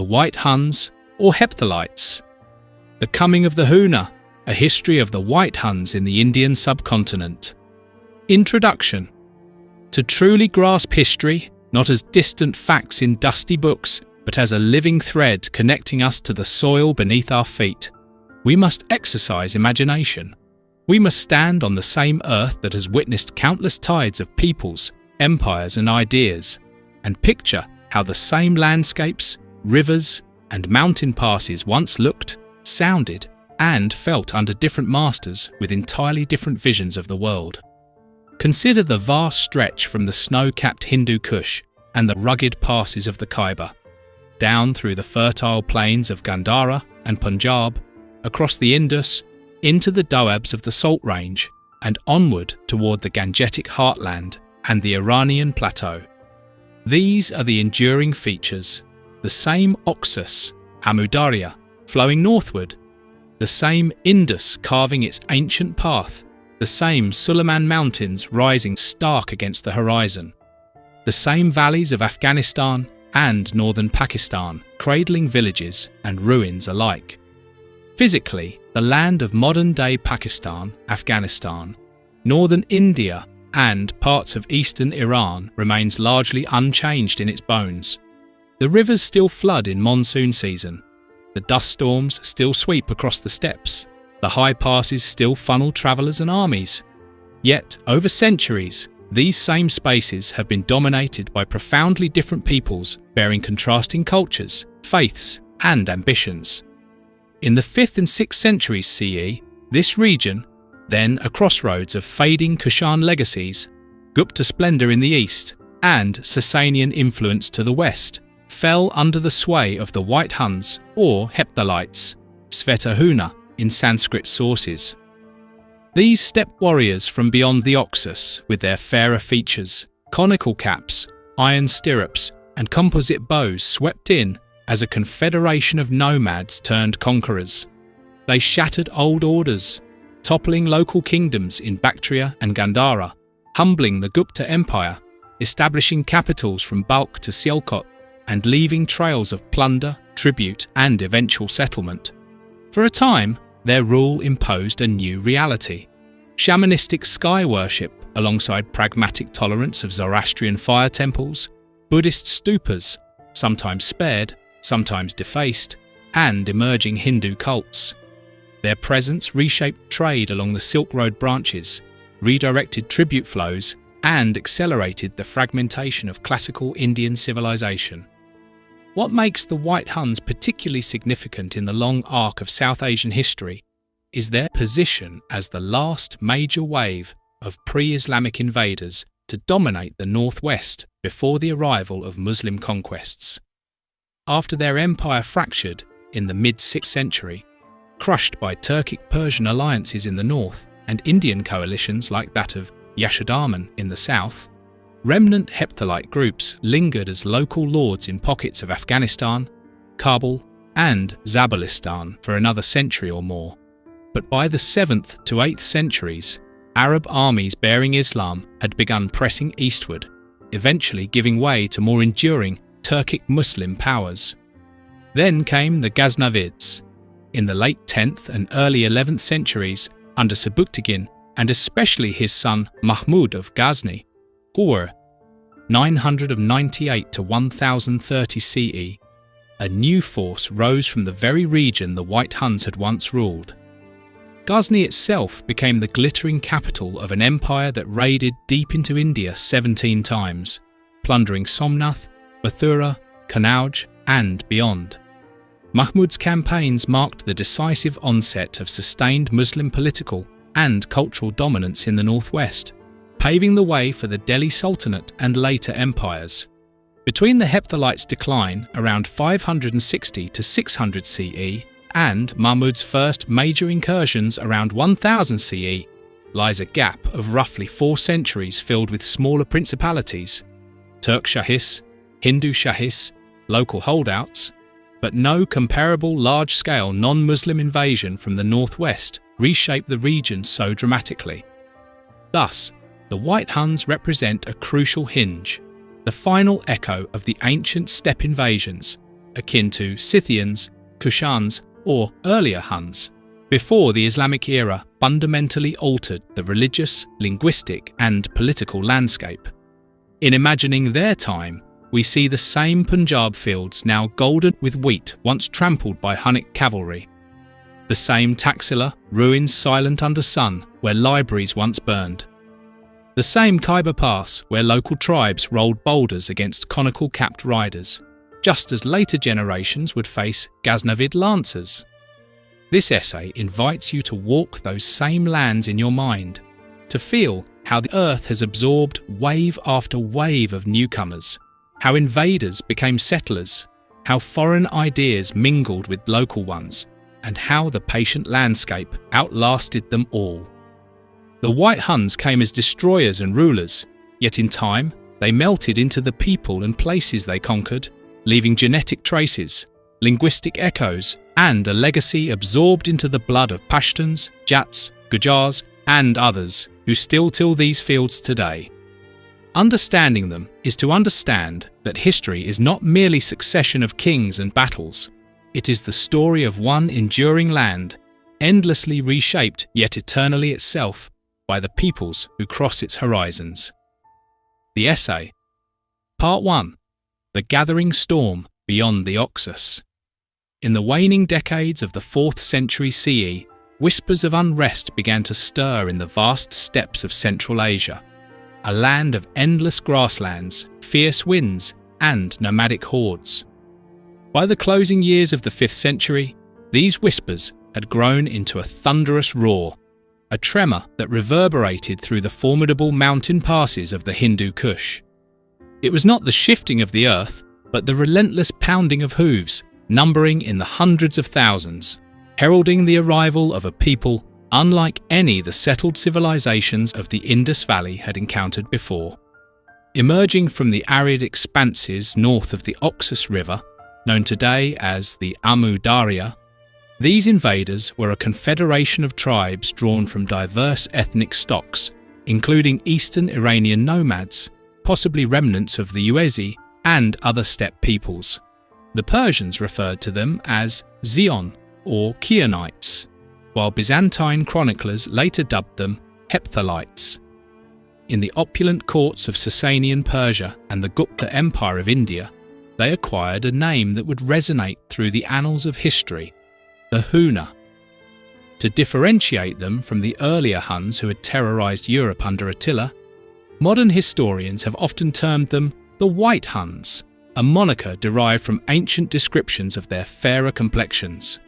the White Huns, or Hephthalites. The Coming of the Huna, a history of the White Huns in the Indian subcontinent. Introduction. To truly grasp history, not as distant facts in dusty books, but as a living thread connecting us to the soil beneath our feet, we must exercise imagination. We must stand on the same earth that has witnessed countless tides of peoples, empires and ideas, and picture how the same landscapes, rivers, and mountain passes once looked, sounded, and felt under different masters with entirely different visions of the world. Consider the vast stretch from the snow-capped Hindu Kush and the rugged passes of the Khyber, down through the fertile plains of Gandhara and Punjab, across the Indus, into the Doabs of the Salt Range, and onward toward the Gangetic heartland and the Iranian plateau. These are the enduring features, the same Oxus, Amu Darya, flowing northward, the same Indus carving its ancient path, the same Sulayman Mountains rising stark against the horizon, the same valleys of Afghanistan and northern Pakistan cradling villages and ruins alike. Physically, the land of modern-day Pakistan, Afghanistan, northern India and parts of eastern Iran remains largely unchanged in its bones. The rivers still flood in monsoon season. The dust storms still sweep across the steppes. The high passes still funnel travellers and armies. Yet, over centuries, these same spaces have been dominated by profoundly different peoples bearing contrasting cultures, faiths, and ambitions. In the 5th and 6th centuries CE, this region, then a crossroads of fading Kushan legacies, Gupta splendour in the east, and Sassanian influence to the west, fell under the sway of the White Huns, or Hephthalites, Sveta Huna in Sanskrit sources. These steppe warriors from beyond the Oxus, with their fairer features, conical caps, iron stirrups, and composite bows swept in as a confederation of nomads turned conquerors. They shattered old orders, toppling local kingdoms in Bactria and Gandhara, humbling the Gupta Empire, establishing capitals from Balkh to Sialkot, and leaving trails of plunder, tribute, and eventual settlement. For a time, their rule imposed a new reality. Shamanistic sky worship, alongside pragmatic tolerance of Zoroastrian fire temples, Buddhist stupas, sometimes spared, sometimes defaced, and emerging Hindu cults. Their presence reshaped trade along the Silk Road branches, redirected tribute flows, and accelerated the fragmentation of classical Indian civilization. What makes the White Huns particularly significant in the long arc of South Asian history is their position as the last major wave of pre-Islamic invaders to dominate the northwest before the arrival of Muslim conquests. After their empire fractured in the mid-6th century, crushed by Turkic-Persian alliances in the north and Indian coalitions like that of Yashodarman in the south, remnant Hephthalite groups lingered as local lords in pockets of Afghanistan, Kabul, and Zabaristan for another century or more. But by the 7th to 8th centuries, Arab armies bearing Islam had begun pressing eastward, eventually giving way to more enduring Turkic Muslim powers. Then came the Ghaznavids. In the late 10th and early 11th centuries, under Sebuktigin and especially his son Mahmud of Ghazni, or 998 to 1030 CE, a new force rose from the very region the White Huns had once ruled. Ghazni itself became the glittering capital of an empire that raided deep into India 17 times, plundering Somnath, Mathura, Kanauj, and beyond. Mahmud's campaigns marked the decisive onset of sustained Muslim political and cultural dominance in the northwest, paving the way for the Delhi Sultanate and later empires. Between the Hephthalites' decline around 560 to 600 CE and Mahmud's first major incursions around 1000 CE lies a gap of roughly 4 centuries filled with smaller principalities, Turk Shahis, Hindu Shahis, local holdouts, but no comparable large-scale non-Muslim invasion from the northwest reshaped the region so dramatically. Thus, the White Huns represent a crucial hinge, the final echo of the ancient steppe invasions, akin to Scythians, Kushans, or earlier Huns, before the Islamic era fundamentally altered the religious, linguistic, and political landscape. In imagining their time, we see the same Punjab fields now golden with wheat once trampled by Hunnic cavalry. The same Taxila, ruins silent under sun, where libraries once burned. The same Khyber Pass, where local tribes rolled boulders against conical-capped riders, just as later generations would face Ghaznavid lancers. This essay invites you to walk those same lands in your mind, to feel how the earth has absorbed wave after wave of newcomers, how invaders became settlers, how foreign ideas mingled with local ones, and how the patient landscape outlasted them all. The White Huns came as destroyers and rulers, yet in time they melted into the people and places they conquered, leaving genetic traces, linguistic echoes, and a legacy absorbed into the blood of Pashtuns, Jats, Gujars, and others who still till these fields today. Understanding them is to understand that history is not merely succession of kings and battles. It is the story of one enduring land, endlessly reshaped yet eternally itself by the peoples who cross its horizons. The essay. Part 1. The Gathering Storm Beyond the Oxus. In the waning decades of the 4th century CE, whispers of unrest began to stir in the vast steppes of Central Asia, a land of endless grasslands, fierce winds, and nomadic hordes. By the closing years of the 5th century, these whispers had grown into a thunderous roar, a tremor that reverberated through the formidable mountain passes of the Hindu Kush. It was not the shifting of the earth, but the relentless pounding of hooves, numbering in the hundreds of thousands, heralding the arrival of a people unlike any the settled civilizations of the Indus Valley had encountered before. Emerging from the arid expanses north of the Oxus River, known today as the Amu Darya, these invaders were a confederation of tribes drawn from diverse ethnic stocks, including eastern Iranian nomads, possibly remnants of the Yuezhi and other steppe peoples. The Persians referred to them as Zion or Chionites, while Byzantine chroniclers later dubbed them Hephthalites. In the opulent courts of Sassanian Persia and the Gupta Empire of India, they acquired a name that would resonate through the annals of history, the Huna. To differentiate them from the earlier Huns who had terrorized Europe under Attila, modern historians have often termed them the White Huns, a moniker derived from ancient descriptions of their fairer complexions.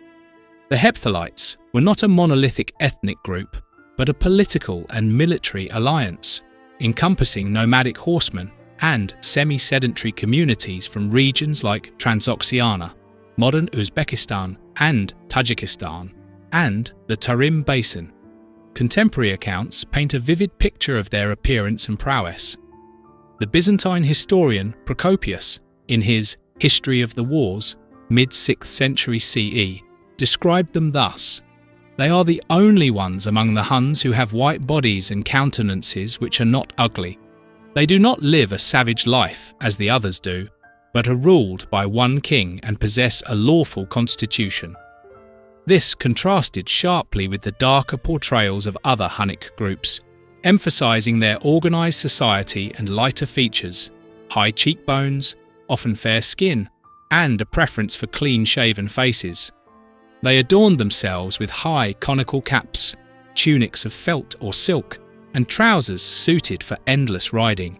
The Hephthalites were not a monolithic ethnic group, but a political and military alliance, encompassing nomadic horsemen and semi-sedentary communities from regions like Transoxiana, modern Uzbekistan and Tajikistan, and the Tarim Basin. Contemporary accounts paint a vivid picture of their appearance and prowess. The Byzantine historian Procopius, in his History of the Wars, mid-6th century CE, described them thus: "They are the only ones among the Huns who have white bodies and countenances which are not ugly. They do not live a savage life, as the others do, but are ruled by one king and possess a lawful constitution." This contrasted sharply with the darker portrayals of other Hunnic groups, emphasizing their organized society and lighter features, high cheekbones, often fair skin, and a preference for clean-shaven faces. They adorned themselves with high conical caps, tunics of felt or silk, and trousers suited for endless riding.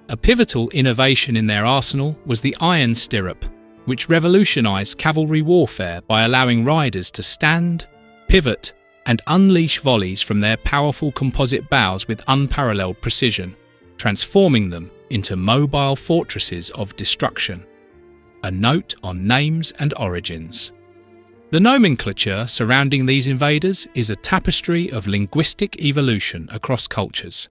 A pivotal innovation in their arsenal was the iron stirrup, which revolutionized cavalry warfare by allowing riders to stand, pivot, and unleash volleys from their powerful composite bows with unparalleled precision, transforming them into mobile fortresses of destruction. A note on names and origins. The nomenclature surrounding these invaders is a tapestry of linguistic evolution across cultures.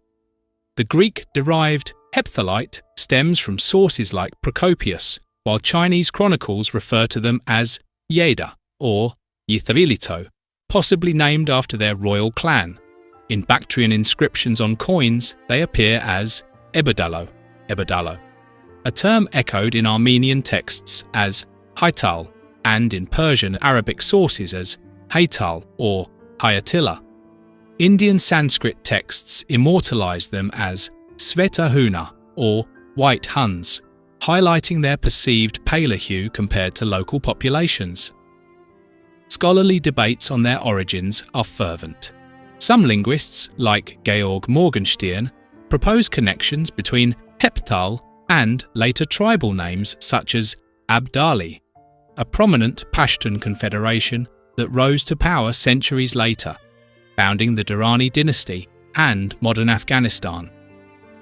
The Greek-derived Hephthalite stems from sources like Procopius, while Chinese chronicles refer to them as Yeda or Yithavilito, possibly named after their royal clan. In Bactrian inscriptions on coins, they appear as Ebedalo, a term echoed in Armenian texts as Haytal, and in Persian Arabic sources as Haytal or Hayatilla. Indian Sanskrit texts immortalize them as Sveta or White Huns, highlighting their perceived paler hue compared to local populations. Scholarly debates on their origins are fervent. Some linguists, like Georg Morgenstern, propose connections between Hephthal and later tribal names such as Abdali, a prominent Pashtun confederation that rose to power centuries later, founding the Durrani dynasty and modern Afghanistan.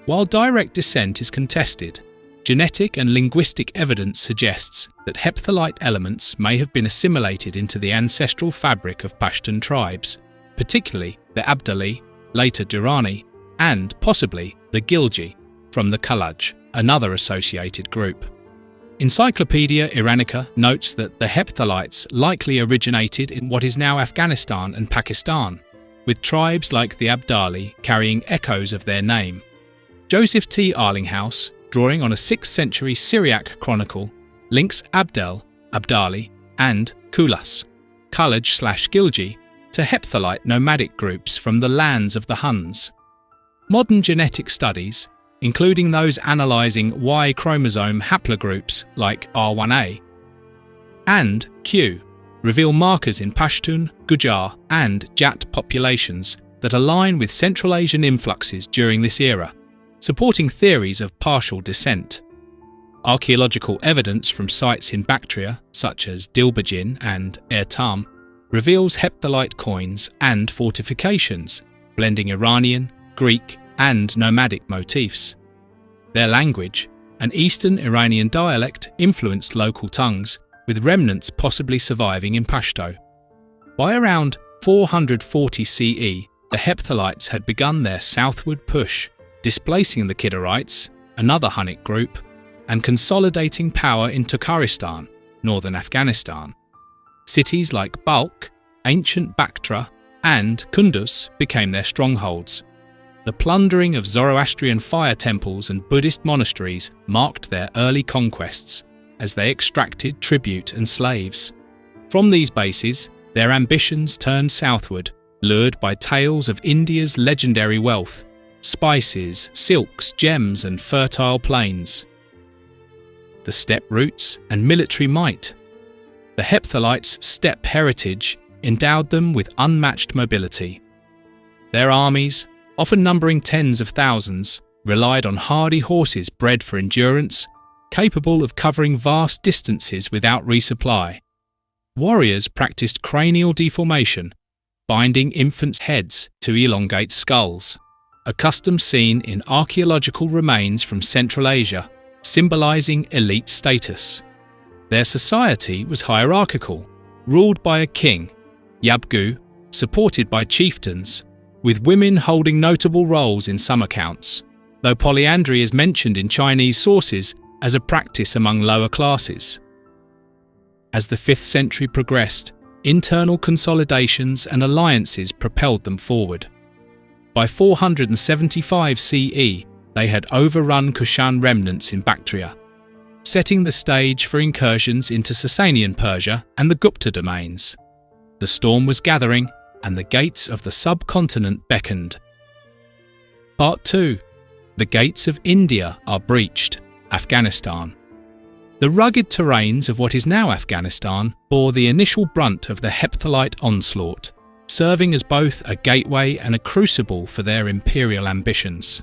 While direct descent is contested, genetic and linguistic evidence suggests that Hephthalite elements may have been assimilated into the ancestral fabric of Pashtun tribes, particularly the Abdali, later Durrani, and possibly the Gilji from the Khalaj, another associated group. Encyclopedia Iranica notes that the Hephthalites likely originated in what is now Afghanistan and Pakistan, with tribes like the Abdali carrying echoes of their name. Joseph T. Arlinghouse, drawing on a 6th century Syriac chronicle, links Abdel, Abdali, and Kulas, Khalaj/Gilji, to Hephthalite nomadic groups from the lands of the Huns. Modern genetic studies, including those analysing Y chromosome haplogroups like R1a and Q, reveal markers in Pashtun, Gujar, and Jat populations that align with Central Asian influxes during this era, supporting theories of partial descent. Archaeological evidence from sites in Bactria, such as Dilbajin and Ertam, reveals Hephthalite coins and fortifications, blending Iranian, Greek, and nomadic motifs. Their language, an Eastern Iranian dialect, influenced local tongues, with remnants possibly surviving in Pashto. By around 440 CE, the Hephthalites had begun their southward push, displacing the Kidarites, another Hunnic group, and consolidating power in Tukharistan, northern Afghanistan. Cities like Balkh, ancient Bactra, and Kunduz became their strongholds. The plundering of Zoroastrian fire temples and Buddhist monasteries marked their early conquests, as they extracted tribute and slaves. From these bases, their ambitions turned southward, lured by tales of India's legendary wealth, spices, silks, gems, and fertile plains. The steppe routes and military might. The Hephthalites' steppe heritage endowed them with unmatched mobility. Their armies, often numbering tens of thousands, relied on hardy horses bred for endurance, capable of covering vast distances without resupply. Warriors practiced cranial deformation, binding infants' heads to elongate skulls, a custom seen in archaeological remains from Central Asia, symbolizing elite status. Their society was hierarchical, ruled by a king, Yabgu, supported by chieftains, with women holding notable roles in some accounts, though polyandry is mentioned in Chinese sources as a practice among lower classes. As the 5th century progressed, internal consolidations and alliances propelled them forward. By 475 CE, they had overrun Kushan remnants in Bactria, setting the stage for incursions into Sassanian Persia and the Gupta domains. The storm was gathering, and the gates of the subcontinent beckoned. Part 2. The gates of India are breached. Afghanistan. The rugged terrains of what is now Afghanistan bore the initial brunt of the Hephthalite onslaught, serving as both a gateway and a crucible for their imperial ambitions.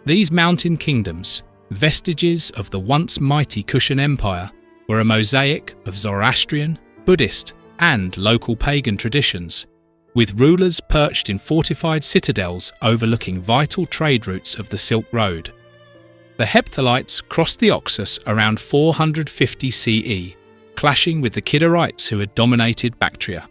These mountain kingdoms, vestiges of the once mighty Kushan Empire, were a mosaic of Zoroastrian, Buddhist, and local pagan traditions, with rulers perched in fortified citadels overlooking vital trade routes of the Silk Road. The Hephthalites crossed the Oxus around 450 CE, clashing with the Kidarites who had dominated Bactria.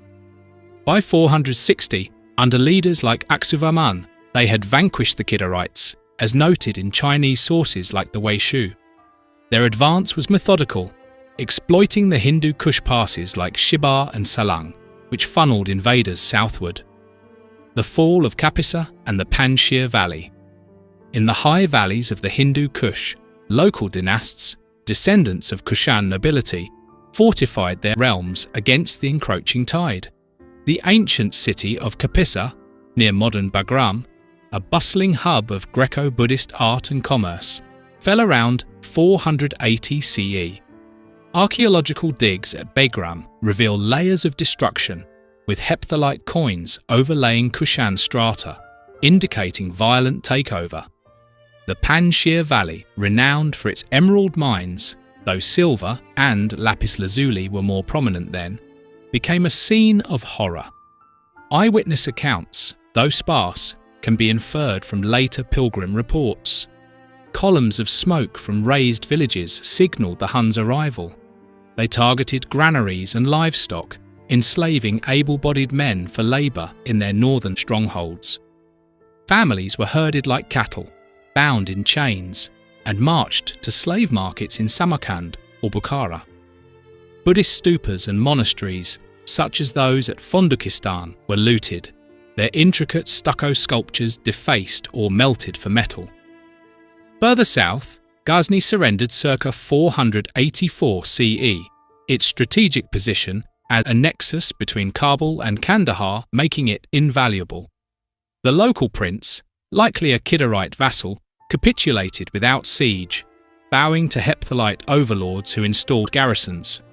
By 460, under leaders like Aksuvaman, they had vanquished the Kidarites, as noted in Chinese sources like the Weishu. Their advance was methodical, exploiting the Hindu Kush passes like Shibar and Salang, which funneled invaders southward. The fall of Kapisa and the Panjshir Valley. In the high valleys of the Hindu Kush, local dynasts, descendants of Kushan nobility, fortified their realms against the encroaching tide. The ancient city of Kapisa, near modern Bagram, a bustling hub of Greco-Buddhist art and commerce, fell around 480 CE. Archaeological digs at Bagram reveal layers of destruction, with Hephthalite coins overlaying Kushan strata, indicating violent takeover. The Panjshir Valley, renowned for its emerald mines, though silver and lapis lazuli were more prominent then, became a scene of horror. Eyewitness accounts, though sparse, can be inferred from later pilgrim reports. Columns of smoke from razed villages signalled the Huns' arrival. They targeted granaries and livestock, enslaving able-bodied men for labour in their northern strongholds. Families were herded like cattle, bound in chains, and marched to slave markets in Samarkand or Bukhara. Buddhist stupas and monasteries, such as those at Fondukistan, were looted, their intricate stucco sculptures defaced or melted for metal. Further south, Ghazni surrendered circa 484 CE, its strategic position as a nexus between Kabul and Kandahar making it invaluable. The local prince, likely a Kidderite vassal, capitulated without siege, bowing to Hephthalite overlords who installed garrisons.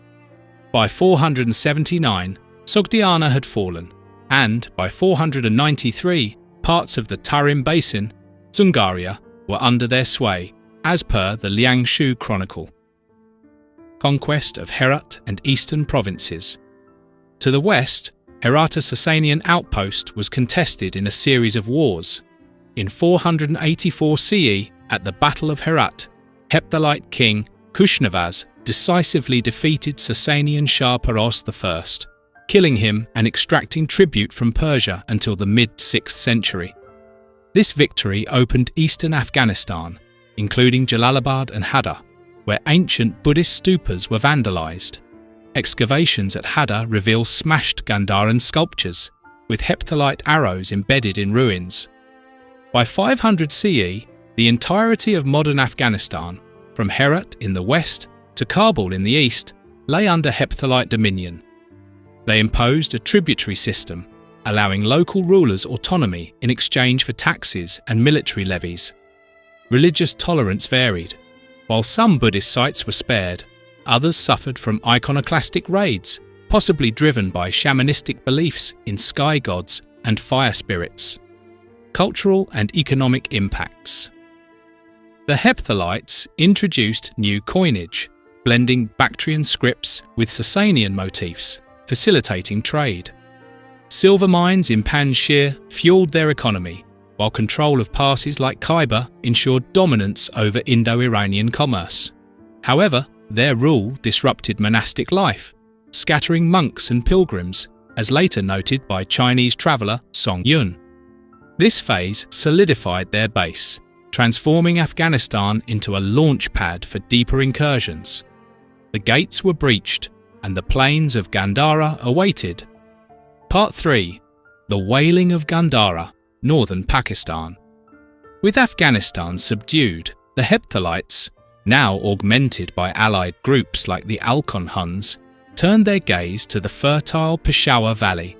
By 479, Sogdiana had fallen, and by 493, parts of the Tarim Basin, Dzungaria, were under their sway, as per the Liangshu Chronicle. Conquest of Herat and eastern provinces. To the west, Herata Sassanian outpost was contested in a series of wars. In 484 CE, at the Battle of Herat, Hephthalite king Kushnavaz decisively defeated Sassanian Shah Paros I, killing him and extracting tribute from Persia until the mid-6th century. This victory opened eastern Afghanistan, including Jalalabad and Hadar, where ancient Buddhist stupas were vandalized. Excavations at Hadar reveal smashed Gandharan sculptures, with Hephthalite arrows embedded in ruins. By 500 CE, the entirety of modern Afghanistan, from Herat in the west to Kabul in the east, lay under Hephthalite dominion. They imposed a tributary system, allowing local rulers autonomy in exchange for taxes and military levies. Religious tolerance varied. While some Buddhist sites were spared, others suffered from iconoclastic raids, possibly driven by shamanistic beliefs in sky gods and fire spirits. Cultural and economic impacts. The Hephthalites introduced new coinage, blending Bactrian scripts with Sassanian motifs, facilitating trade. Silver mines in Panjshir fueled their economy, while control of passes like Khyber ensured dominance over Indo-Iranian commerce. However, their rule disrupted monastic life, scattering monks and pilgrims, as later noted by Chinese traveller Song Yun. This phase solidified their base, transforming Afghanistan into a launch pad for deeper incursions. The gates were breached, and the plains of Gandhara awaited. Part 3. The Wailing of Gandhara, northern Pakistan. With Afghanistan subdued, the Hephthalites, now augmented by allied groups like the Alkon Huns, turned their gaze to the fertile Peshawar Valley,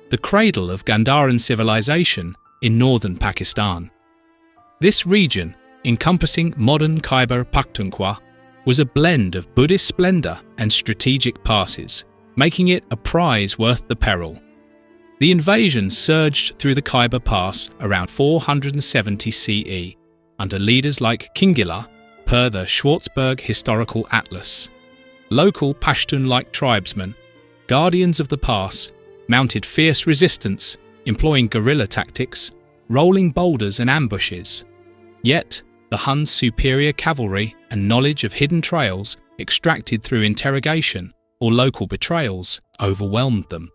the cradle of Gandharan civilization in northern Pakistan. This region, encompassing modern Khyber Pakhtunkhwa, was a blend of Buddhist splendour and strategic passes, making it a prize worth the peril. The invasion surged through the Khyber Pass around 470 CE, under leaders like Kingila, per the Schwarzberg Historical Atlas. Local Pashtun-like tribesmen, guardians of the pass, mounted fierce resistance, employing guerrilla tactics, rolling boulders and ambushes. Yet, the Huns' superior cavalry and knowledge of hidden trails extracted through interrogation or local betrayals overwhelmed them.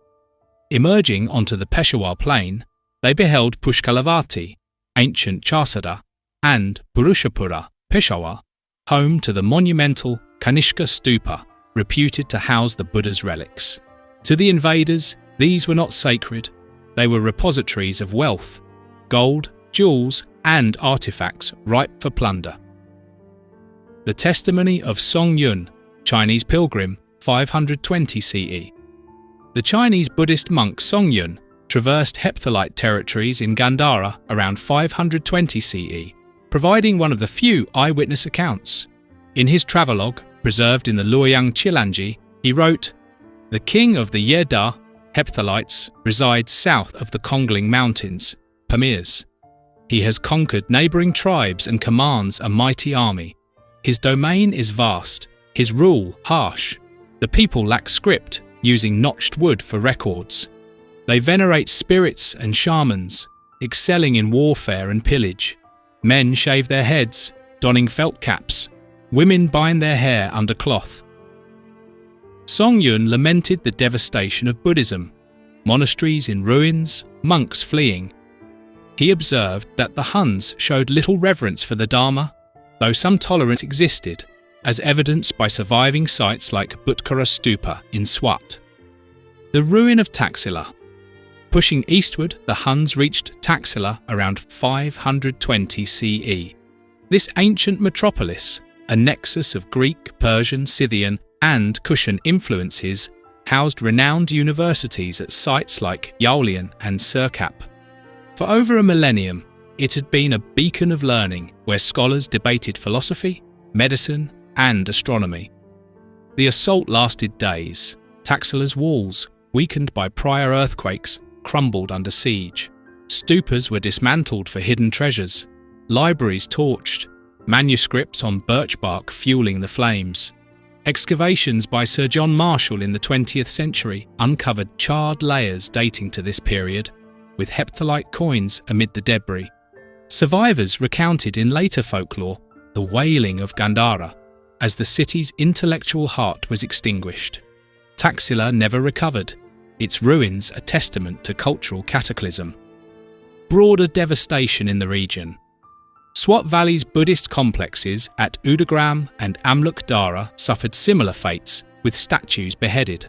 Emerging onto the Peshawar plain, they beheld Pushkalavati, ancient Charsada, and Purushapura, Peshawar, home to the monumental Kanishka Stupa, reputed to house the Buddha's relics. To the invaders, these were not sacred. They were repositories of wealth, gold, jewels, and artifacts ripe for plunder. The testimony of Song Yun, Chinese pilgrim, 520 CE. The Chinese Buddhist monk Songyun traversed Hephthalite territories in Gandhara around 520 CE, providing one of the few eyewitness accounts. In his travelogue, preserved in the Luoyang Chilanji, he wrote, "The king of the Yeda, Hephthalites, resides south of the Kongling Mountains, Pamirs. He has conquered neighbouring tribes and commands a mighty army. His domain is vast, his rule harsh. The people lack script, using notched wood for records. They venerate spirits and shamans, excelling in warfare and pillage. Men shave their heads, donning felt caps. Women bind their hair under cloth." Songyun lamented the devastation of Buddhism, monasteries in ruins, monks fleeing. He observed that the Huns showed little reverence for the Dharma, though some tolerance existed, as evidenced by surviving sites like Butkara Stupa in Swat. The ruin of Taxila. Pushing eastward, the Huns reached Taxila around 520 CE. This ancient metropolis, a nexus of Greek, Persian, Scythian, and Kushan influences, housed renowned universities at sites like Yaolian and Sirkap. For over a millennium, it had been a beacon of learning where scholars debated philosophy, medicine, and astronomy. The assault lasted days. Taxila's walls, weakened by prior earthquakes, crumbled under siege. Stupas were dismantled for hidden treasures, libraries torched, manuscripts on birch bark fueling the flames. Excavations by Sir John Marshall in the 20th century uncovered charred layers dating to this period, with Hephthalite coins amid the debris. Survivors recounted in later folklore the wailing of Gandhara as the city's intellectual heart was extinguished. Taxila never recovered, its ruins a testament to cultural cataclysm. Broader devastation in the region. Swat Valley's Buddhist complexes at Udagram and Amluk Dara suffered similar fates, with statues beheaded.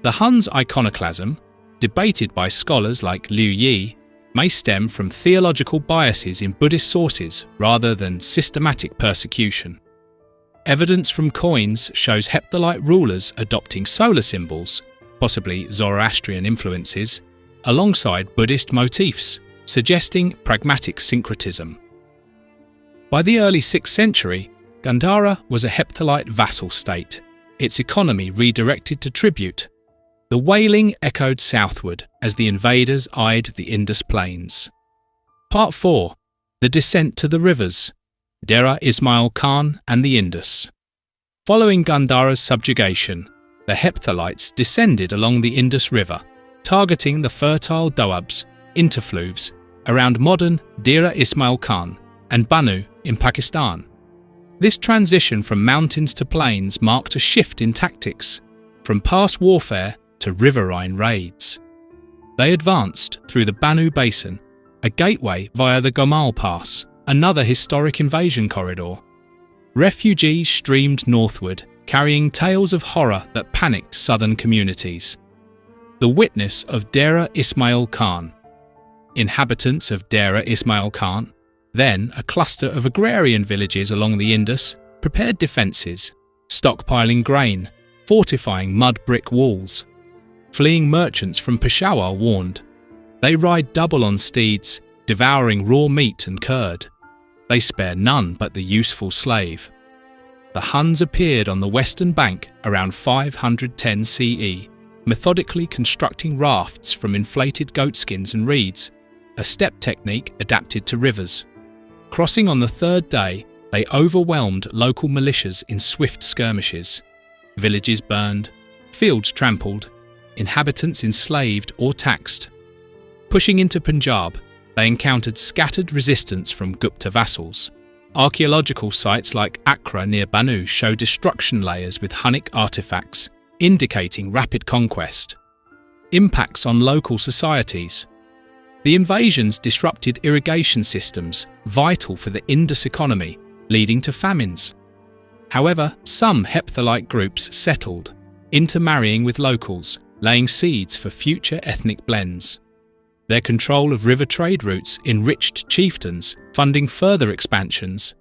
The Huns' iconoclasm, debated by scholars like Liu Yi, may stem from theological biases in Buddhist sources rather than systematic persecution. Evidence from coins shows Hephthalite rulers adopting solar symbols, possibly Zoroastrian influences, alongside Buddhist motifs, suggesting pragmatic syncretism. By the early 6th century, Gandhara was a Hephthalite vassal state, its economy redirected to tribute. The wailing echoed southward as the invaders eyed the Indus plains. Part 4. The descent to the rivers. Dera Ismail Khan and the Indus. Following Gandhara's subjugation, the Hephthalites descended along the Indus River, targeting the fertile Doabs, interfluves, around modern Dera Ismail Khan and Banu in Pakistan. This transition from mountains to plains marked a shift in tactics, from past warfare to riverine raids. They advanced through the Banu Basin, a gateway via the Khyber Pass, another historic invasion corridor. Refugees streamed northward, carrying tales of horror that panicked southern communities. The witness of Dera Ismail Khan. Inhabitants of Dera Ismail Khan, then a cluster of agrarian villages along the Indus, prepared defences, stockpiling grain, fortifying mud brick walls. Fleeing merchants from Peshawar warned. They ride double on steeds, devouring raw meat and curd. They spare none but the useful slave. The Huns appeared on the western bank around 510 CE, methodically constructing rafts from inflated goatskins and reeds, a step technique adapted to rivers. Crossing on the third day, they overwhelmed local militias in swift skirmishes. Villages burned, fields trampled, inhabitants enslaved or taxed. Pushing into Punjab, they encountered scattered resistance from Gupta vassals. Archaeological sites like Accra near Banu show destruction layers with Hunnic artifacts, indicating rapid conquest. Impacts on local societies. The invasions disrupted irrigation systems, vital for the Indus economy, leading to famines. However, some Hephthalite groups settled, intermarrying with locals, laying seeds for future ethnic blends. Their control of river trade routes enriched chieftains, funding further expansions.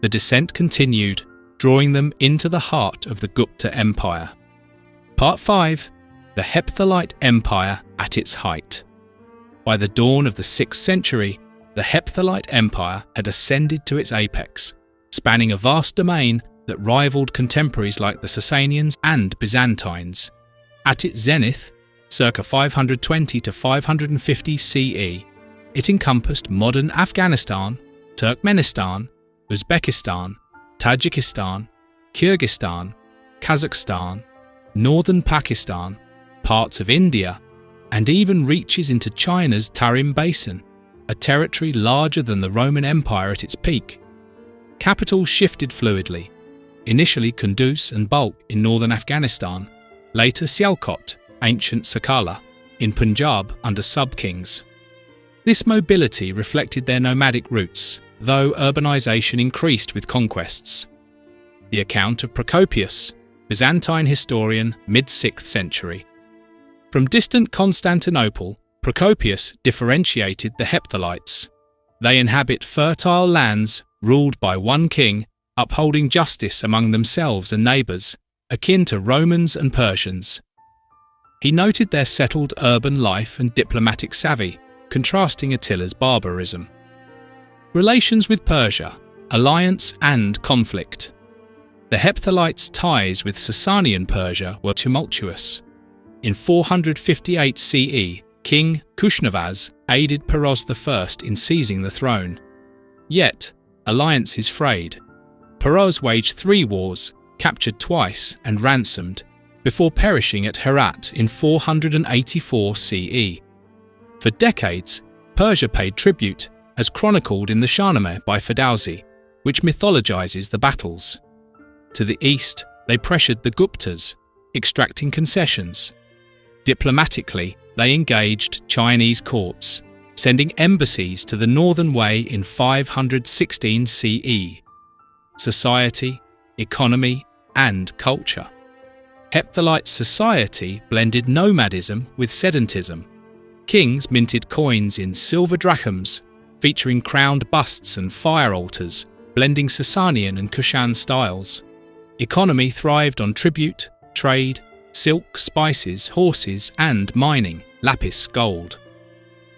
The descent continued, drawing them into the heart of the Gupta Empire. Part 5. The Hephthalite Empire at its height. By the dawn of the 6th century, the Hephthalite Empire had ascended to its apex, spanning a vast domain that rivaled contemporaries like the Sassanians and Byzantines. At its zenith, circa 520 to 550 CE, it encompassed modern Afghanistan, Turkmenistan, Uzbekistan, Tajikistan, Kyrgyzstan, Kazakhstan, northern Pakistan, parts of India, and even reaches into China's Tarim Basin, a territory larger than the Roman Empire at its peak. Capitals shifted fluidly, initially Kunduz and Balkh in northern Afghanistan, later Sialkot, ancient Sakala, in Punjab under sub-kings. This mobility reflected their nomadic roots, though urbanization increased with conquests. The account of Procopius, Byzantine historian, mid-6th century. From distant Constantinople, Procopius differentiated the Hephthalites. They inhabit fertile lands ruled by one king, upholding justice among themselves and neighbours, akin to Romans and Persians. He noted their settled urban life and diplomatic savvy, contrasting Attila's barbarism. Relations with Persia, alliance and conflict. The Hephthalites' ties with Sassanian Persia were tumultuous. In 458 CE, King Kushnavaz aided Peroz I in seizing the throne. Yet, alliances frayed. Peroz waged 3 wars, captured twice and ransomed, before perishing at Herat in 484 CE. For decades, Persia paid tribute, as chronicled in the Shahnameh by Ferdowsi, which mythologizes the battles. To the east, they pressured the Guptas, extracting concessions. Diplomatically, they engaged Chinese courts, sending embassies to the Northern Wei in 516 CE. Society, economy, and culture. Hephthalite society blended nomadism with sedentism. Kings minted coins in silver drachms, featuring crowned busts and fire altars, blending Sassanian and Kushan styles. Economy thrived on tribute, trade, silk, spices, horses, and mining, lapis gold.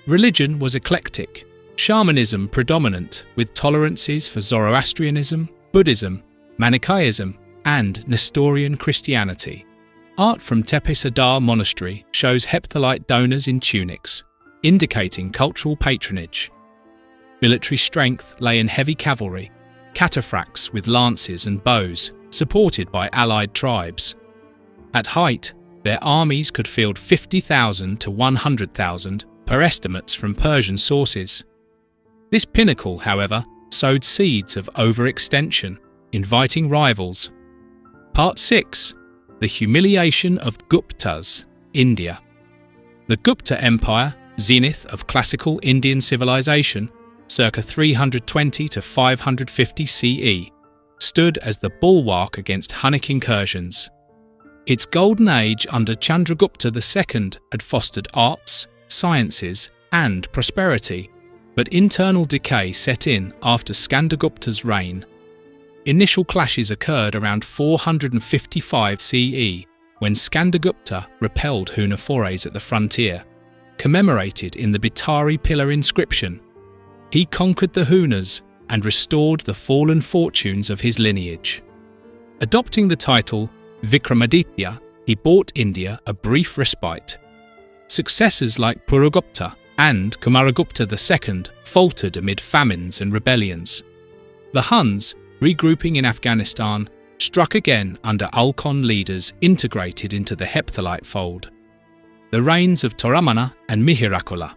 Religion was eclectic, shamanism predominant, with tolerances for Zoroastrianism, Buddhism, Manichaeism, and Nestorian Christianity. Art from Tepe Sadar Monastery shows Hephthalite donors in tunics, indicating cultural patronage. Military strength lay in heavy cavalry, cataphracts with lances and bows, supported by allied tribes. At height, their armies could field 50,000 to 100,000 per estimates from Persian sources. This pinnacle, however, sowed seeds of overextension, inviting rivals. Part 6. The humiliation of Guptas, India. The Gupta Empire, zenith of classical Indian civilization, circa 320 to 550 CE, stood as the bulwark against Hunnic incursions. Its golden age under Chandragupta II had fostered arts, sciences, and prosperity, but internal decay set in after Skandagupta's reign. Initial clashes occurred around 455 CE, when Skandagupta repelled Huna forays at the frontier, commemorated in the Bitari pillar inscription. He conquered the Hunas and restored the fallen fortunes of his lineage. Adopting the title Vikramaditya, he bought India a brief respite. Successors like Purugupta and Kumaragupta II faltered amid famines and rebellions. The Huns, regrouping in Afghanistan, struck again under Alkon leaders integrated into the Hephthalite fold. The reigns of Toramana and Mihirakula.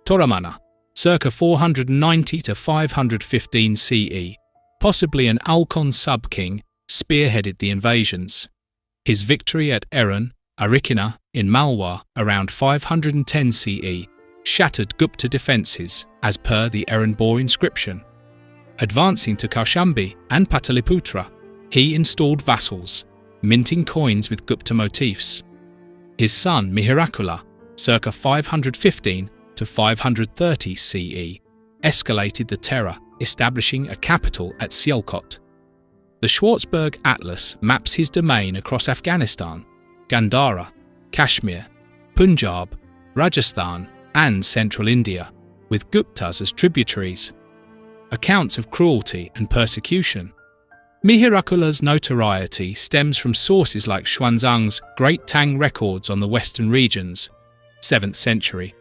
Toramana, circa 490 to 515 CE, possibly an Alkon sub-king, spearheaded the invasions. His victory at Eran, Arikina, in Malwa around 510 CE shattered Gupta defences as per the Eranbor inscription. Advancing to Kaushambi and Pataliputra, he installed vassals, minting coins with Gupta motifs. His son Mihirakula, circa 515 to 530 CE, escalated the terror, establishing a capital at Sialkot. The Schwarzberg Atlas maps his domain across Afghanistan, Gandhara, Kashmir, Punjab, Rajasthan, and central India, with Guptas as tributaries. Accounts of cruelty and persecution. Mihirakula's notoriety stems from sources like Xuanzang's Great Tang Records on the Western regions, 7th century.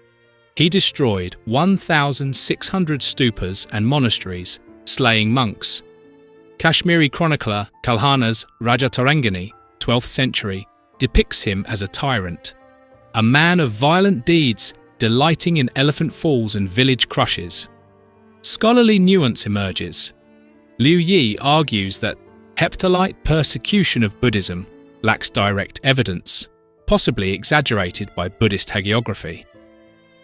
He destroyed 1,600 stupas and monasteries, slaying monks. Kashmiri chronicler Kalhana's Rajatarangani, 12th century, depicts him as a tyrant, a man of violent deeds delighting in elephant falls and village crushes. Scholarly nuance emerges. Liu Yi argues that Hephthalite persecution of Buddhism lacks direct evidence, possibly exaggerated by Buddhist hagiography.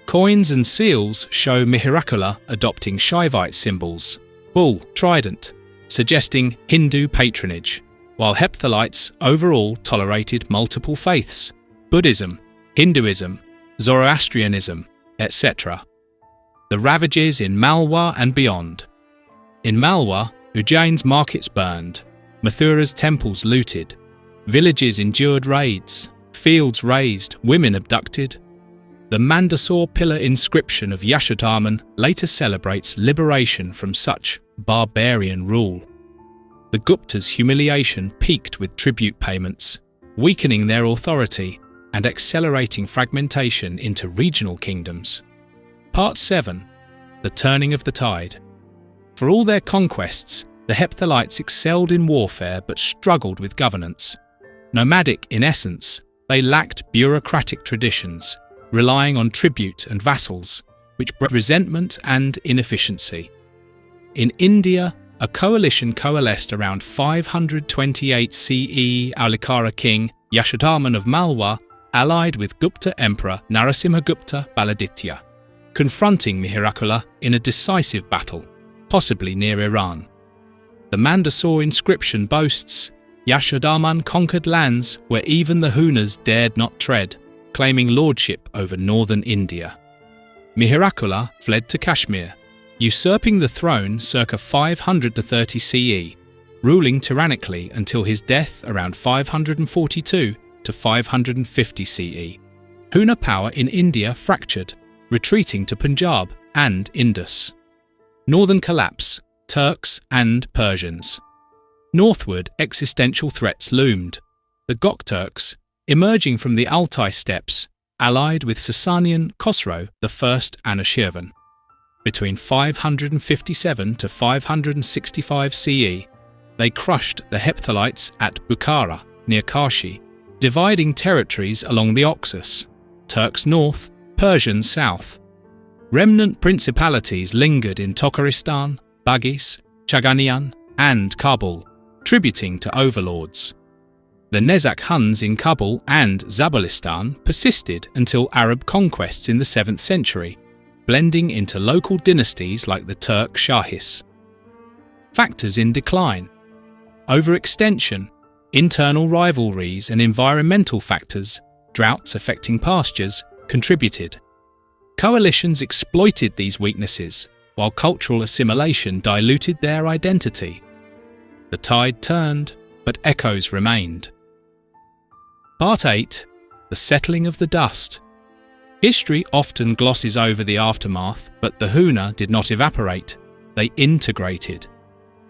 Coins and seals show Mihirakula adopting Shaivite symbols, bull, trident, suggesting Hindu patronage, while Hephthalites overall tolerated multiple faiths, Buddhism, Hinduism, Zoroastrianism, etc. The ravages in Malwa and beyond. In Malwa, Ujjain's markets burned, Mathura's temples looted, villages endured raids, fields razed, women abducted. The Mandsaur pillar inscription of Yashodharman later celebrates liberation from such barbarian rule. The Guptas' humiliation peaked with tribute payments, weakening their authority and accelerating fragmentation into regional kingdoms. Part 7. The Turning of the Tide. For all their conquests, the Hephthalites excelled in warfare but struggled with governance. Nomadic in essence, they lacked bureaucratic traditions, relying on tribute and vassals, which bred resentment and inefficiency. In India, a coalition coalesced around 528 CE. Aulikara king Yashodharman of Malwa allied with Gupta Emperor Narasimhagupta Baladitya, confronting Mihirakula in a decisive battle, possibly near Iran. The Mandsaur inscription boasts, Yashodharman conquered lands where even the Hunas dared not tread, claiming lordship over northern India. Mihirakula fled to Kashmir, usurping the throne circa 530 CE, ruling tyrannically until his death around 542 to 550 CE. Huna power in India fractured, retreating to Punjab and Indus. Northern collapse, Turks and Persians. Northward, existential threats loomed. The Gokturks, emerging from the Altai steppes, allied with Sassanian Khosrow I Anushirvan. Between 557 to 565 CE, they crushed the Hephthalites at Bukhara, near Kashi, dividing territories along the Oxus, Turks north, Persians south. Remnant principalities lingered in Tokharistan, Bagis, Chaganian, and Kabul, tributing to overlords. The Nezak Huns in Kabul and Zabalistan persisted until Arab conquests in the 7th century, blending into local dynasties like the Turk Shahis. Factors in decline. Overextension, internal rivalries and environmental factors, droughts affecting pastures, contributed. Coalitions exploited these weaknesses, while cultural assimilation diluted their identity. The tide turned, but echoes remained. Part 8. The Settling of the Dust. History often glosses over the aftermath, but the Huna did not evaporate, they integrated.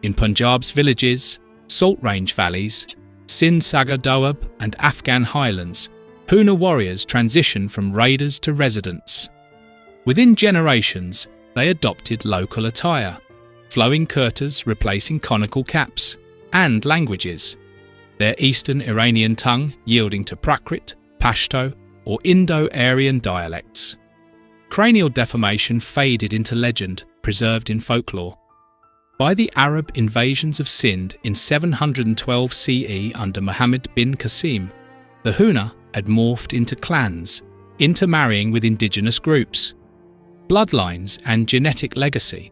In Punjab's villages, salt range valleys, Sindh Sagar Doab and Afghan highlands, Huna warriors transitioned from raiders to residents. Within generations, they adopted local attire, flowing kurtas replacing conical caps, and languages, their Eastern Iranian tongue yielding to Prakrit, Pashto, or Indo-Aryan dialects. Cranial deformation faded into legend, preserved in folklore. By the Arab invasions of Sindh in 712 CE under Muhammad bin Qasim, the Huna had morphed into clans, intermarrying with indigenous groups. Bloodlines and genetic legacy.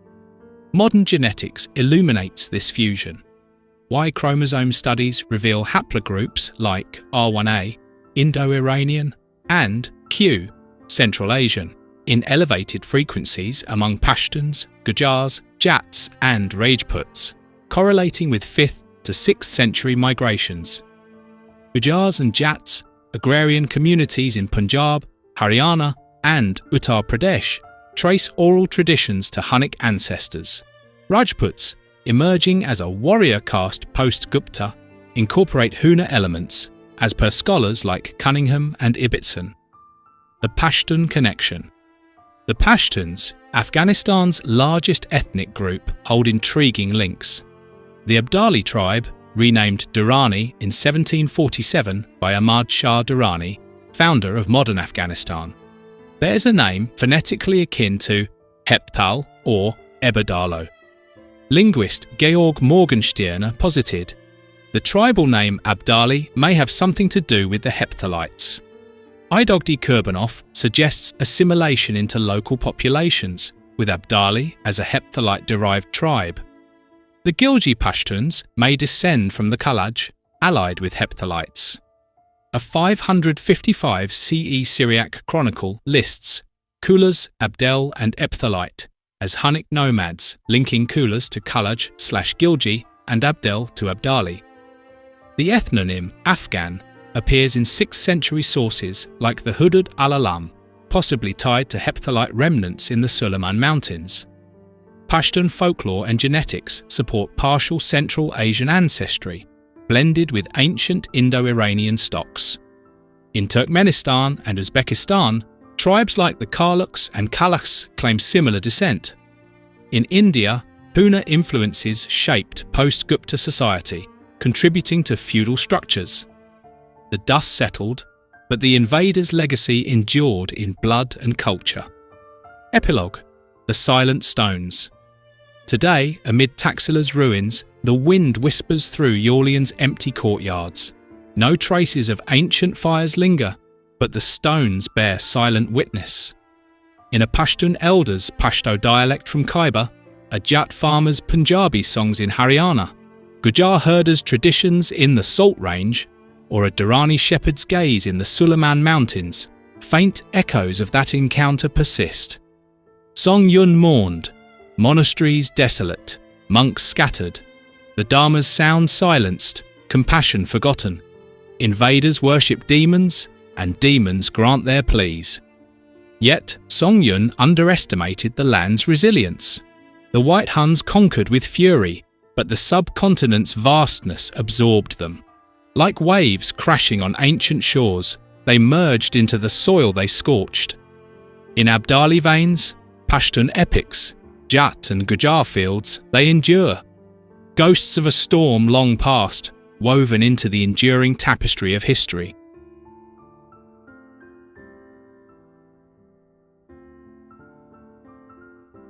Modern genetics illuminates this fusion. Y chromosome studies reveal haplogroups like R1a, Indo-Iranian, and Q, Central Asian, in elevated frequencies among Pashtuns, Gujars, Jats, and Rajputs, correlating with 5th to 6th century migrations. Gujars and Jats, agrarian communities in Punjab, Haryana, and Uttar Pradesh, trace oral traditions to Hunnic ancestors. Rajputs, emerging as a warrior caste post-Gupta, incorporate Huna elements, as per scholars like Cunningham and Ibbotson. The Pashtun connection. The Pashtuns, Afghanistan's largest ethnic group, hold intriguing links. The Abdali tribe, renamed Durrani in 1747 by Ahmad Shah Durrani, founder of modern Afghanistan, bears a name phonetically akin to Hepthal or Ebedalo. Linguist Georg Morgenstern posited the tribal name Abdali may have something to do with the Hephthalites. Idogdi Kurbanov suggests assimilation into local populations, with Abdali as a Hephthalite-derived tribe. The Gilji Pashtuns may descend from the Khalaj, allied with Hephthalites. A 555 CE Syriac chronicle lists Kulas, Abdel and Hephthalites as Hunnic nomads, linking Kulas to Khalaj/Gilji and Abdel to Abdali. The ethnonym Afghan appears in 6th century sources like the Hudud al-Alam, possibly tied to Hephthalite remnants in the Suleiman Mountains. Pashtun folklore and genetics support partial Central Asian ancestry, blended with ancient Indo-Iranian stocks. In Turkmenistan and Uzbekistan, tribes like the Karluks and Kalaks claim similar descent. In India, Huna influences shaped post-Gupta society, contributing to feudal structures. The dust settled, but the invaders' legacy endured in blood and culture. Epilogue: The Silent Stones. Today, amid Taxila's ruins, the wind whispers through Yorlian's empty courtyards. No traces of ancient fires linger, but the stones bear silent witness. In a Pashtun elder's Pashto dialect from Khyber, a Jat farmer's Punjabi songs in Haryana, Gujar herders' traditions in the Salt Range, or a Durrani shepherd's gaze in the Suleiman Mountains, faint echoes of that encounter persist. Song Yun mourned, monasteries desolate, monks scattered, the Dharma's sound silenced, compassion forgotten. Invaders worship demons, and demons grant their pleas. Yet, Song Yun underestimated the land's resilience. The White Huns conquered with fury, but the subcontinent's vastness absorbed them. Like waves crashing on ancient shores, they merged into the soil they scorched. In Abdali veins, Pashtun epics, Jat and Gujar fields, they endure. Ghosts of a storm long past, woven into the enduring tapestry of history.